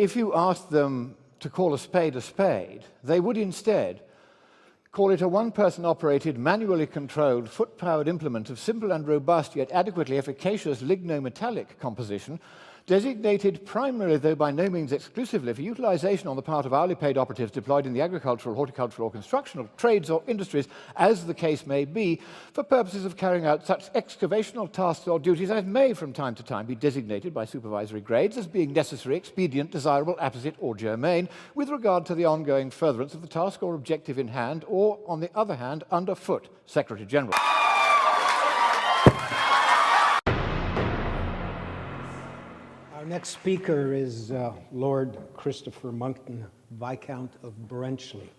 if you asked them to call a spade, they would instead call it a one-person operated, manually controlled, foot-powered implement of simple and robust yet adequately efficacious ligno-metallic composition, designated primarily, though by no means exclusively, for utilization on the part of hourly paid operatives deployed in the agricultural, horticultural, or constructional trades or industries, as the case may be, for purposes of carrying out such excavational tasks or duties as may from time to time be designated by supervisory grades as being necessary, expedient, desirable, apposite, or germane, with regard to the ongoing furtherance of the task or objective in hand, or, on the other hand, under foot, Secretary General. Our next speaker is Lord Christopher Monckton, Viscount of Brenchley.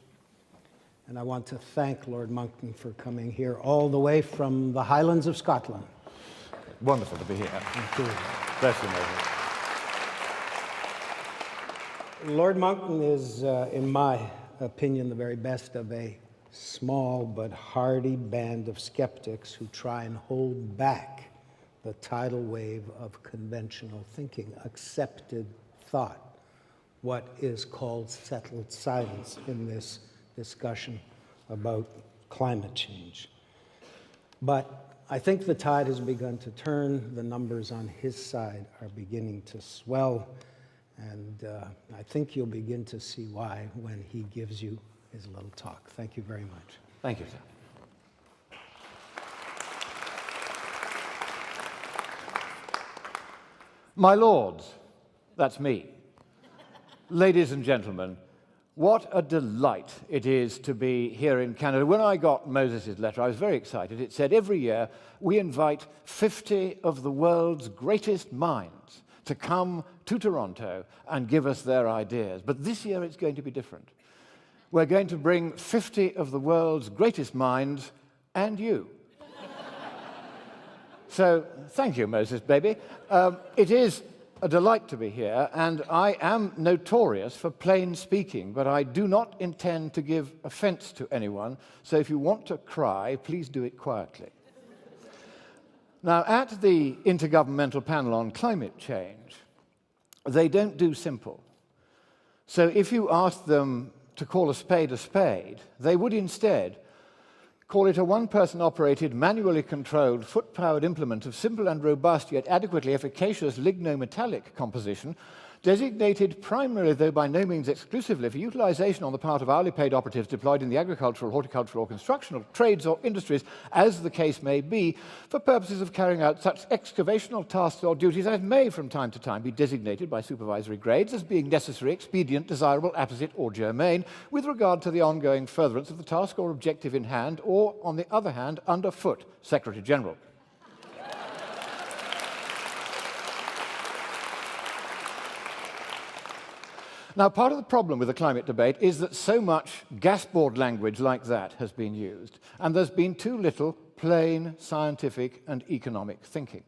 And I want to thank Lord Monckton for coming here all the way from the Highlands of Scotland. Wonderful to be here. Thank you. Bless you, Moses. Lord Monckton is, in my opinion, the very best of a small but hardy band of skeptics who try and hold back the tidal wave of conventional thinking, accepted thought, what is called settled silence in this discussion about climate change. But I think the tide has begun to turn. The numbers on his side are beginning to swell, and I think you'll begin to see why when he gives you his little talk. Thank you very much. Thank you, sir. My lords, that's me. Ladies and gentlemen, what a delight it is to be here in Canada. When I got Moses' letter, I was very excited. It said every year we invite 50 of the world's greatest minds to come to Toronto and give us their ideas. But this year it's going to be different. We're going to bring 50 of the world's greatest minds and you. So, thank you, Moses, baby. It is a delight to be here, and I am notorious for plain speaking, but I do not intend to give offense to anyone, so if you want to cry, please do it quietly. Now, at the Intergovernmental Panel on Climate Change, they don't do simple. So if you ask them to call a spade, they would instead call it a one-person operated, manually controlled, foot-powered implement of simple and robust yet adequately efficacious ligno-metallic composition, designated primarily, though by no means exclusively, for utilization on the part of hourly paid operatives deployed in the agricultural, horticultural, or constructional trades or industries, as the case may be, for purposes of carrying out such excavational tasks or duties as may from time to time be designated by supervisory grades as being necessary, expedient, desirable, apposite, or germane, with regard to the ongoing furtherance of the task or objective in hand, or, on the other hand, under foot, Secretary General. Now, part of the problem with the climate debate is that so much gasboard language like that has been used, and there's been too little plain scientific and economic thinking.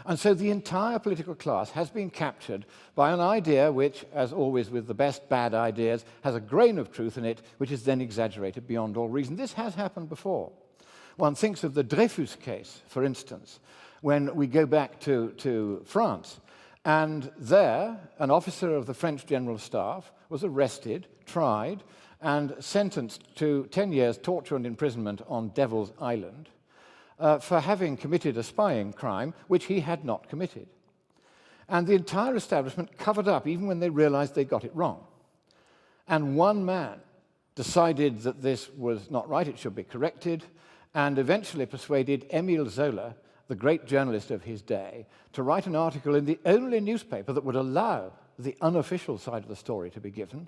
And so the entire political class has been captured by an idea which, as always with the best bad ideas, has a grain of truth in it, which is then exaggerated beyond all reason. This has happened before. One thinks of the Dreyfus case, for instance, when we go back to France. And there, an officer of the French General Staff was arrested, tried, and sentenced to 10 years torture and imprisonment on Devil's Island for having committed a spying crime which he had not committed. And the entire establishment covered up, even when they realized they got it wrong. And one man decided that this was not right, it should be corrected, and eventually persuaded Émile Zola, the great journalist of his day, to write an article in the only newspaper that would allow the unofficial side of the story to be given.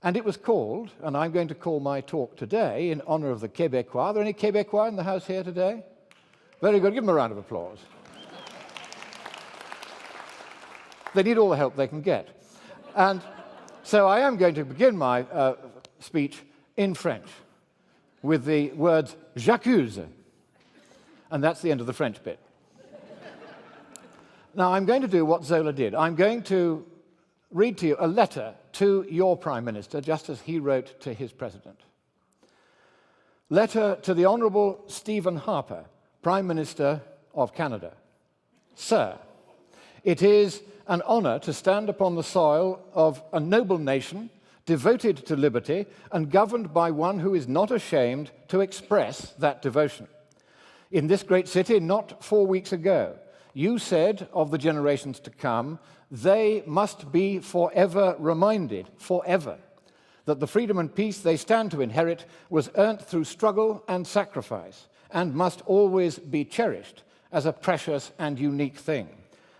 And it was called, and I'm going to call my talk today in honor of the Québécois. Are there any Québécois in the house here today? Very good. Give them a round of applause. They need all the help they can get. And so I am going to begin my speech in French with the words j'accuse. And that's the end of the French bit. Now, I'm going to do what Zola did. I'm going to read to you a letter to your Prime Minister, just as he wrote to his President. Letter to the Honourable Stephen Harper, Prime Minister of Canada. Sir, it is an honor to stand upon the soil of a noble nation, devoted to liberty, and governed by one who is not ashamed to express that devotion. In this great city, not 4 weeks ago, you said of the generations to come, they must be forever reminded, forever, that the freedom and peace they stand to inherit was earned through struggle and sacrifice, and must always be cherished as a precious and unique thing.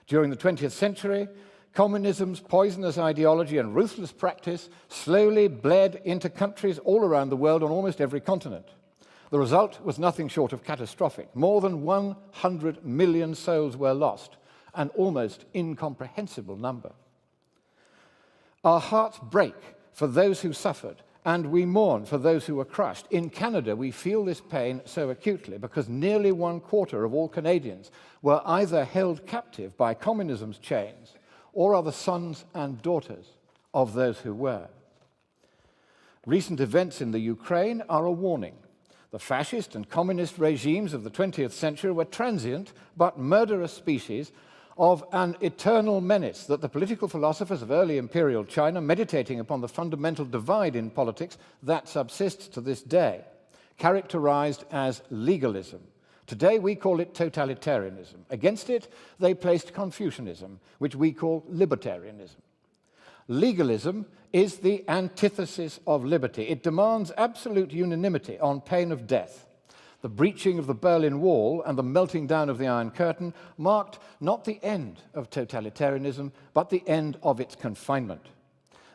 During the 20th century, communism's poisonous ideology and ruthless practice slowly bled into countries all around the world on almost every continent. The result was nothing short of catastrophic. More than 100 million souls were lost, an almost incomprehensible number. Our hearts break for those who suffered, and we mourn for those who were crushed. In Canada, we feel this pain so acutely because nearly 1/4 of all Canadians were either held captive by communism's chains or are the sons and daughters of those who were. Recent events in the Ukraine are a warning. The fascist and communist regimes of the 20th century were transient but murderous species of an eternal menace that the political philosophers of early imperial China, meditating upon the fundamental divide in politics that subsists to this day, characterized as legalism. Today we call it totalitarianism. Against it, they placed Confucianism, which we call libertarianism. Legalism is the antithesis of liberty. It demands absolute unanimity on pain of death. The breaching of the Berlin Wall and the melting down of the Iron Curtain marked not the end of totalitarianism, but the end of its confinement.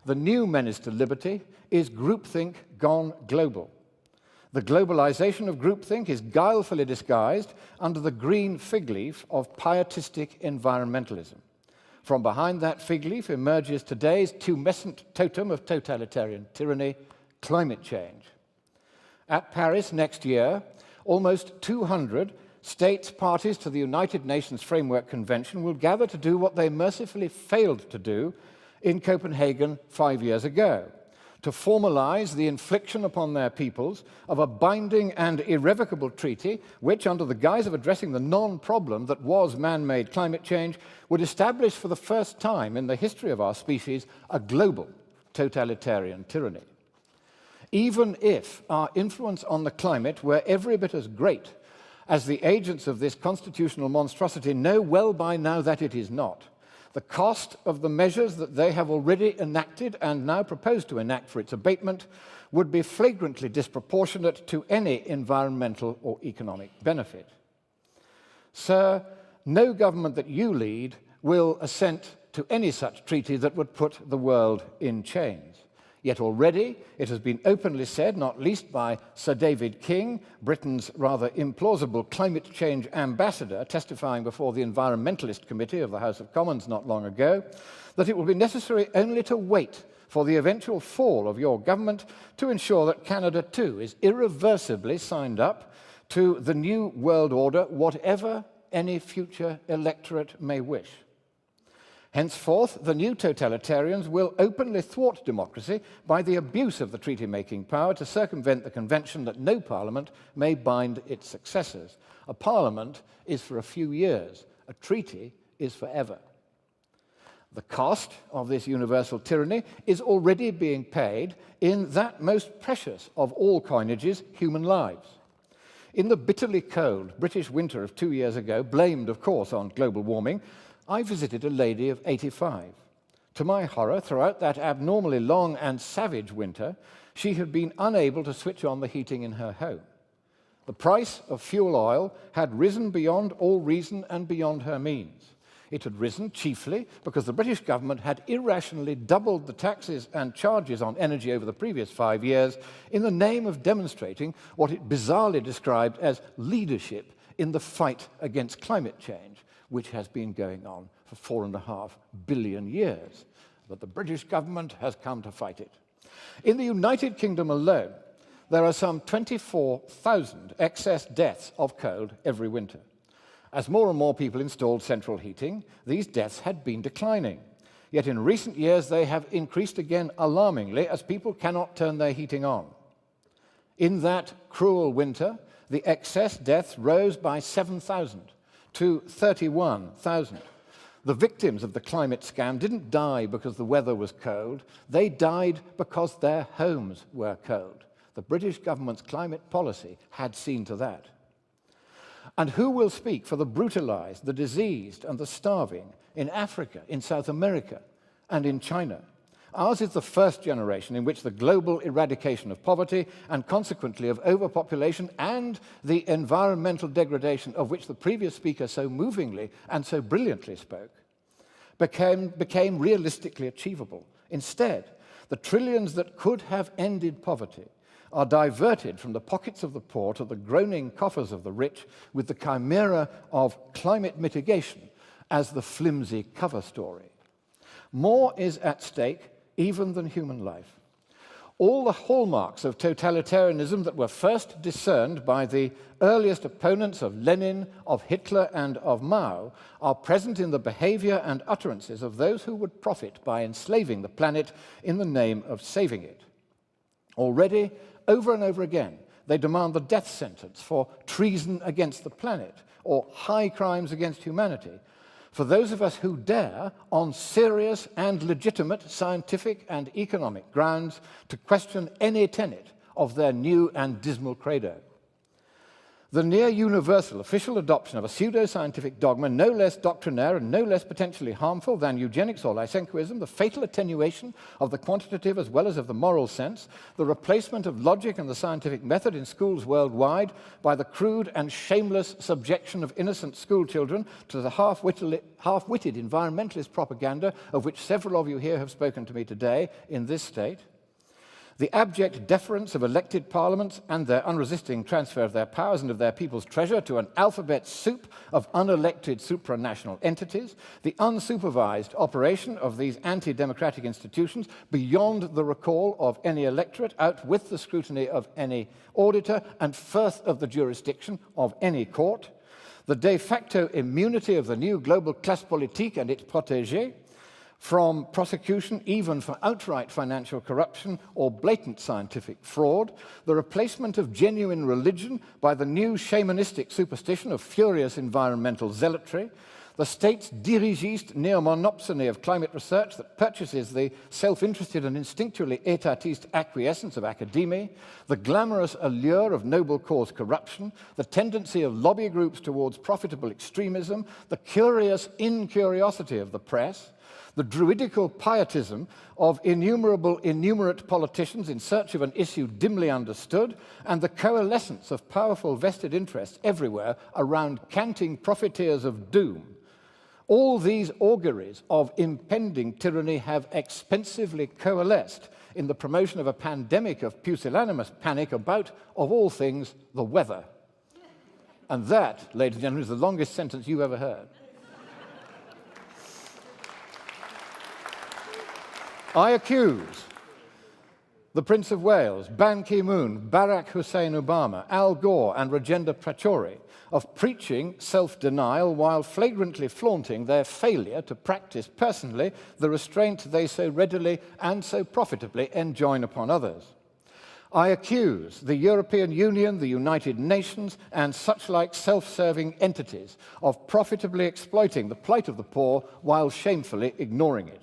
The new menace to liberty is groupthink gone global. The globalization of groupthink is guilefully disguised under the green fig leaf of pietistic environmentalism. From behind that fig leaf emerges today's tumescent totem of totalitarian tyranny, climate change. At Paris next year, almost 200 states parties to the United Nations Framework Convention will gather to do what they mercifully failed to do in Copenhagen 5 years ago, to formalize the infliction upon their peoples of a binding and irrevocable treaty which, under the guise of addressing the non-problem that was man-made climate change, would establish for the first time in the history of our species a global totalitarian tyranny. Even if our influence on the climate were every bit as great as the agents of this constitutional monstrosity know well by now that it is not, the cost of the measures that they have already enacted and now propose to enact for its abatement would be flagrantly disproportionate to any environmental or economic benefit. Sir, no government that you lead will assent to any such treaty that would put the world in chains. Yet already it has been openly said, not least by Sir David King, Britain's rather implausible climate change ambassador, testifying before the Environmentalist Committee of the House of Commons not long ago, that it will be necessary only to wait for the eventual fall of your government to ensure that Canada too is irreversibly signed up to the new world order, whatever any future electorate may wish. Henceforth, the new totalitarians will openly thwart democracy by the abuse of the treaty-making power to circumvent the convention that no parliament may bind its successors. A parliament is for a few years. A treaty is forever. The cost of this universal tyranny is already being paid in that most precious of all coinages, human lives. In the bitterly cold British winter of 2 years ago, blamed, of course, on global warming, I visited a lady of 85. To my horror, throughout that abnormally long and savage winter, she had been unable to switch on the heating in her home. The price of fuel oil had risen beyond all reason and beyond her means. It had risen chiefly because the British government had irrationally doubled the taxes and charges on energy over the previous 5 years in the name of demonstrating what it bizarrely described as leadership in the fight against climate change, which has been going on for 4.5 billion years. But the British government has come to fight it. In the United Kingdom alone, there are some 24,000 excess deaths of cold every winter. As more and more people installed central heating, these deaths had been declining. Yet in recent years, they have increased again alarmingly as people cannot turn their heating on. In that cruel winter, the excess deaths rose by 7,000. To 31,000. The victims of the climate scam didn't die because the weather was cold. They died because their homes were cold. The British government's climate policy had seen to that. And who will speak for the brutalized, the diseased, and the starving in Africa, in South America, and in China? Ours is the first generation in which the global eradication of poverty and consequently of overpopulation and the environmental degradation of which the previous speaker so movingly and so brilliantly spoke became realistically achievable. Instead, the trillions that could have ended poverty are diverted from the pockets of the poor to the groaning coffers of the rich with the chimera of climate mitigation as the flimsy cover story. More is at stake even than human life. All the hallmarks of totalitarianism that were first discerned by the earliest opponents of Lenin, of Hitler, and of Mao are present in the behavior and utterances of those who would profit by enslaving the planet in the name of saving it. Already, over and over again, they demand the death sentence for treason against the planet or high crimes against humanity, for those of us who dare, on serious and legitimate scientific and economic grounds, to question any tenet of their new and dismal credo. The near-universal official adoption of a pseudo-scientific dogma no less doctrinaire and no less potentially harmful than eugenics or Lysenkoism, the fatal attenuation of the quantitative as well as of the moral sense, the replacement of logic and the scientific method in schools worldwide by the crude and shameless subjection of innocent schoolchildren to the half-witted environmentalist propaganda of which several of you here have spoken to me today in this state, the abject deference of elected parliaments and their unresisting transfer of their powers and of their people's treasure to an alphabet soup of unelected supranational entities, the unsupervised operation of these anti-democratic institutions beyond the recall of any electorate, out with the scrutiny of any auditor, and firth of the jurisdiction of any court, the de facto immunity of the new global classe politique and its protégés, from prosecution even for outright financial corruption or blatant scientific fraud, the replacement of genuine religion by the new shamanistic superstition of furious environmental zealotry, the state's dirigiste neo-monopsony of climate research that purchases the self-interested and instinctually etatiste acquiescence of academia, the glamorous allure of noble cause corruption, the tendency of lobby groups towards profitable extremism, the curious incuriosity of the press, the druidical pietism of innumerate politicians in search of an issue dimly understood, and the coalescence of powerful vested interests everywhere around canting profiteers of doom. All these auguries of impending tyranny have expensively coalesced in the promotion of a pandemic of pusillanimous panic about, of all things, the weather. And that, ladies and gentlemen, is the longest sentence you've ever heard. I accuse the Prince of Wales, Ban Ki-moon, Barack Hussein Obama, Al Gore, and Rajendra Pachauri of preaching self-denial while flagrantly flaunting their failure to practice personally the restraint they so readily and so profitably enjoin upon others. I accuse the European Union, the United Nations, and such-like self-serving entities of profitably exploiting the plight of the poor while shamefully ignoring it.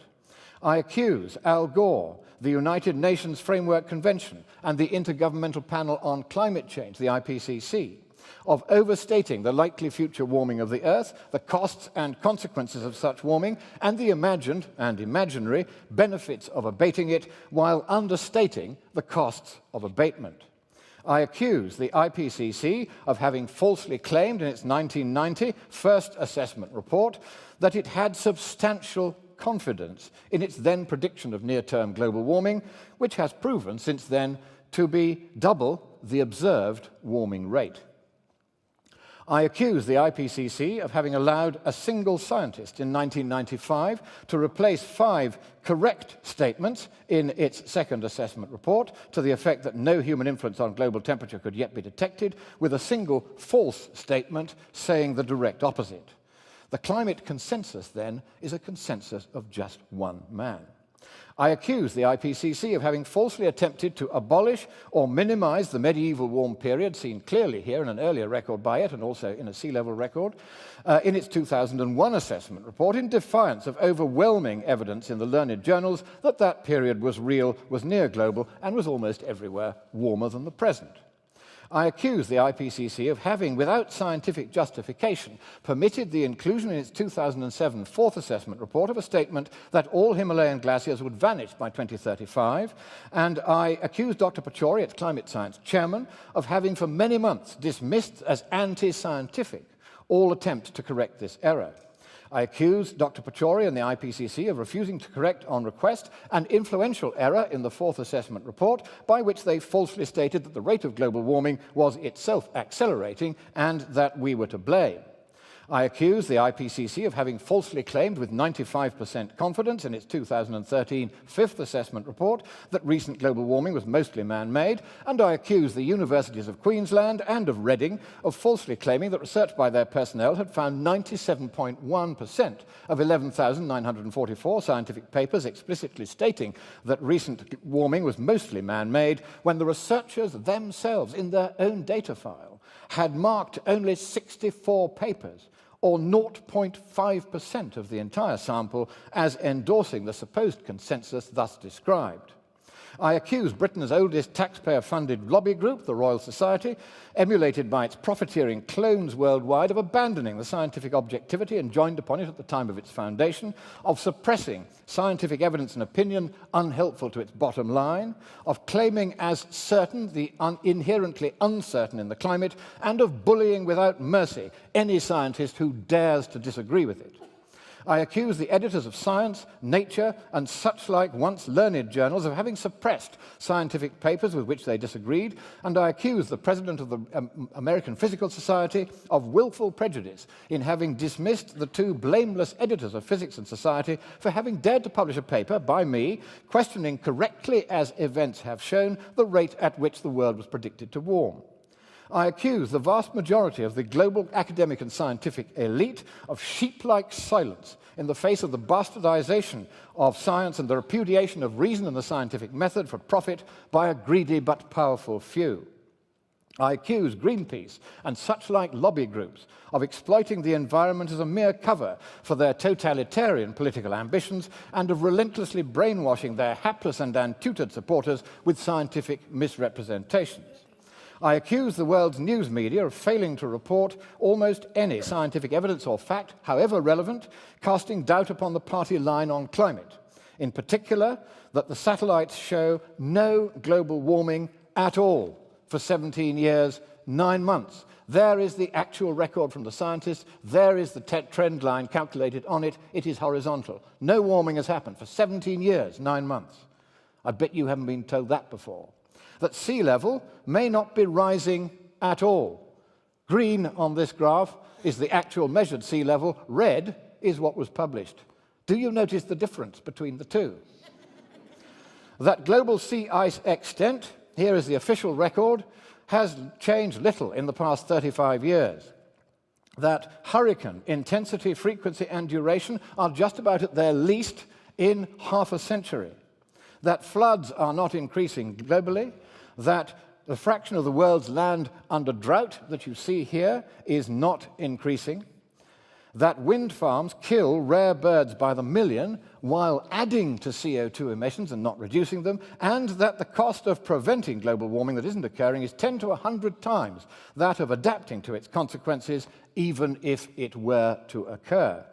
I accuse Al Gore, the United Nations Framework Convention, and the Intergovernmental Panel on Climate Change, the IPCC, of overstating the likely future warming of the Earth, the costs and consequences of such warming, and the imagined and imaginary benefits of abating it, while understating the costs of abatement. I accuse the IPCC of having falsely claimed in its 1990 first assessment report that it had substantial confidence in its then prediction of near-term global warming, which has proven since then to be double the observed warming rate. I accuse the IPCC of having allowed a single scientist in 1995 to replace 5 correct statements in its second assessment report to the effect that no human influence on global temperature could yet be detected, with a single false statement saying the direct opposite. The climate consensus, then, is a consensus of just one man. I accuse the IPCC of having falsely attempted to abolish or minimize the medieval warm period, seen clearly here in an earlier record by it and also in a sea level record, in its 2001 assessment report, in defiance of overwhelming evidence in the learned journals that that period was real, was near global, and was almost everywhere warmer than the present. I accuse the IPCC of having, without scientific justification, permitted the inclusion in its 2007 fourth assessment report of a statement that all Himalayan glaciers would vanish by 2035, and I accuse Dr. Pachauri, its climate science chairman, of having for many months dismissed as anti-scientific all attempts to correct this error. I accuse Dr. Pachauri and the IPCC of refusing to correct on request an influential error in the fourth assessment report by which they falsely stated that the rate of global warming was itself accelerating and that we were to blame. I accuse the IPCC of having falsely claimed with 95% confidence in its 2013 fifth assessment report that recent global warming was mostly man-made, and I accuse the universities of Queensland and of Reading of falsely claiming that research by their personnel had found 97.1% of 11,944 scientific papers explicitly stating that recent warming was mostly man-made, when the researchers themselves, in their own data file, had marked only 64 papers, or 0.5% of the entire sample, as endorsing the supposed consensus thus described. I accuse Britain's oldest taxpayer-funded lobby group, the Royal Society, emulated by its profiteering clones worldwide, of abandoning the scientific objectivity enjoined upon it at the time of its foundation, of suppressing scientific evidence and opinion unhelpful to its bottom line, of claiming as certain the inherently uncertain in the climate, and of bullying without mercy any scientist who dares to disagree with it. I accuse the editors of Science, Nature, and such-like once learned journals of having suppressed scientific papers with which they disagreed, and I accuse the president of the American Physical Society of willful prejudice in having dismissed the two blameless editors of Physics and Society for having dared to publish a paper by me questioning correctly, as events have shown, the rate at which the world was predicted to warm. I accuse the vast majority of the global academic and scientific elite of sheep-like silence in the face of the bastardization of science and the repudiation of reason and the scientific method for profit by a greedy but powerful few. I accuse Greenpeace and such-like lobby groups of exploiting the environment as a mere cover for their totalitarian political ambitions and of relentlessly brainwashing their hapless and untutored supporters with scientific misrepresentations. I accuse the world's news media of failing to report almost any scientific evidence or fact, however relevant, casting doubt upon the party line on climate. In particular, that the satellites show no global warming at all for 17 years, 9 months. There is the actual record from the scientists. There is the trend line calculated on it. It is horizontal. No warming has happened for 17 years, 9 months. I bet you haven't been told that before. That sea level may not be rising at all. Green on this graph is the actual measured sea level. Red is what was published. Do you notice the difference between the two? That global sea ice extent, here is the official record, has changed little in the past 35 years. That hurricane intensity, frequency, and duration are just about at their least in half a century. That floods are not increasing globally, that the fraction of the world's land under drought that you see here is not increasing, that wind farms kill rare birds by the million while adding to CO2 emissions and not reducing them, and that the cost of preventing global warming that isn't occurring is 10 to 100 times that of adapting to its consequences, even if it were to occur.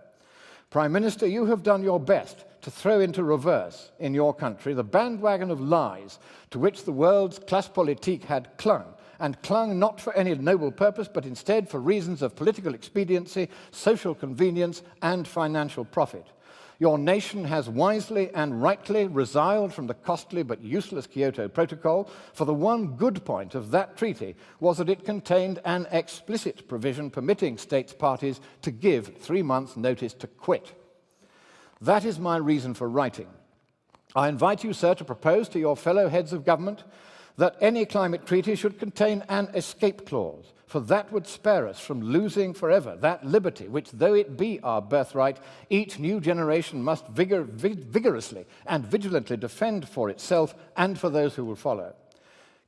Prime Minister, you have done your best to throw into reverse in your country the bandwagon of lies to which the world's classe politique had clung, and clung not for any noble purpose, but instead for reasons of political expediency, social convenience, and financial profit. Your nation has wisely and rightly resiled from the costly but useless Kyoto Protocol, for the one good point of that treaty was that it contained an explicit provision permitting states parties to give 3 months' notice to quit. That is my reason for writing. I invite you, sir, to propose to your fellow heads of government that any climate treaty should contain an escape clause, for that would spare us from losing forever that liberty which, though it be our birthright, each new generation must vigorously and vigilantly defend for itself and for those who will follow.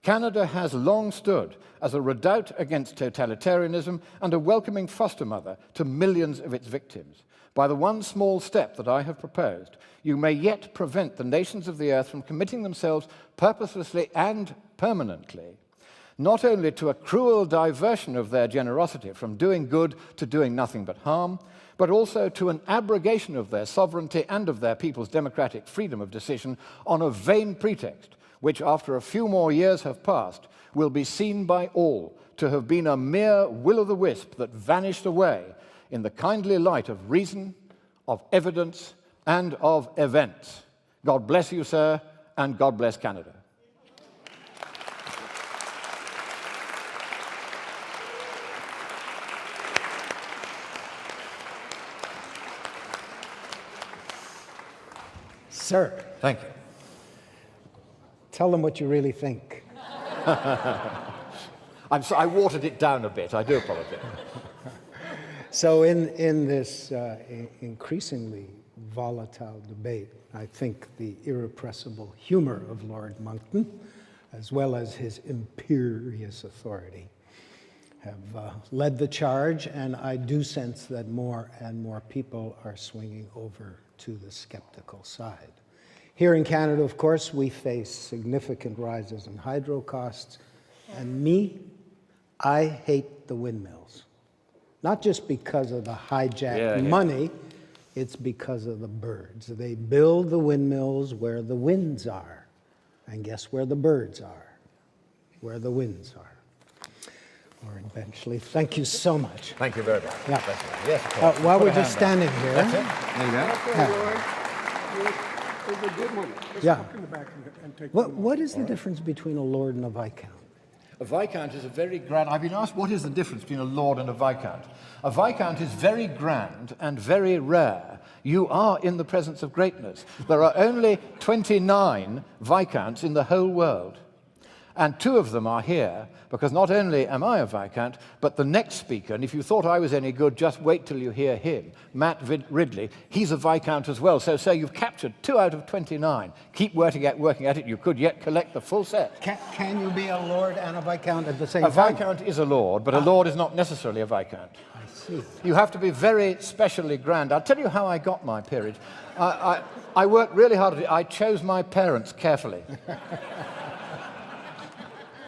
Canada has long stood as a redoubt against totalitarianism and a welcoming foster mother to millions of its victims. By the one small step that I have proposed, you may yet prevent the nations of the earth from committing themselves purposelessly and permanently, not only to a cruel diversion of their generosity from doing good to doing nothing but harm, but also to an abrogation of their sovereignty and of their people's democratic freedom of decision on a vain pretext, which after a few more years have passed, will be seen by all to have been a mere will-o'-the-wisp that vanished away in the kindly light of reason, of evidence, and of events. God bless you, sir, and God bless Canada. Sir, Thank you. tell them what you really think. I watered it down a bit. I do apologize. So in this increasingly volatile debate, I think the irrepressible humor of Lord Monckton, as well as his imperious authority, have led the charge, and I do sense that more and more people are swinging over to the skeptical side. Here in Canada, of course, we face significant rises in hydro costs, and I hate the windmills. Not just because of the hijacked money, it's because of the birds. They build the windmills where the winds are. And guess where the birds are? Where the winds are. Lord Benchley, thank you so much. Thank you very much. Yeah. Thank you. Yes, of course. While we're just standing here. That's it. There you go. Okay, Lord. It was a good one. Let's Yeah. walk in the back and take What is the difference between a lord and a viscount? A viscount is a very grand... I've been asked what is the difference between a lord and a viscount. A viscount is very grand and very rare. You are in the presence of greatness. There are only 29 viscounts in the whole world. And 2 of them are here, because not only am I a viscount, but the next speaker, and if you thought I was any good, just wait till you hear him, Matt Ridley, he's a viscount as well. So you've captured 2 out of 29. Keep working at it. You could yet collect the full set. Can you be a lord and a viscount at the same A time? viscount is a lord, but a lord is not necessarily a viscount. I see. You have to be very specially grand. I'll tell you how I got my peerage. I worked really hard at it. I chose my parents carefully.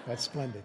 That's splendid.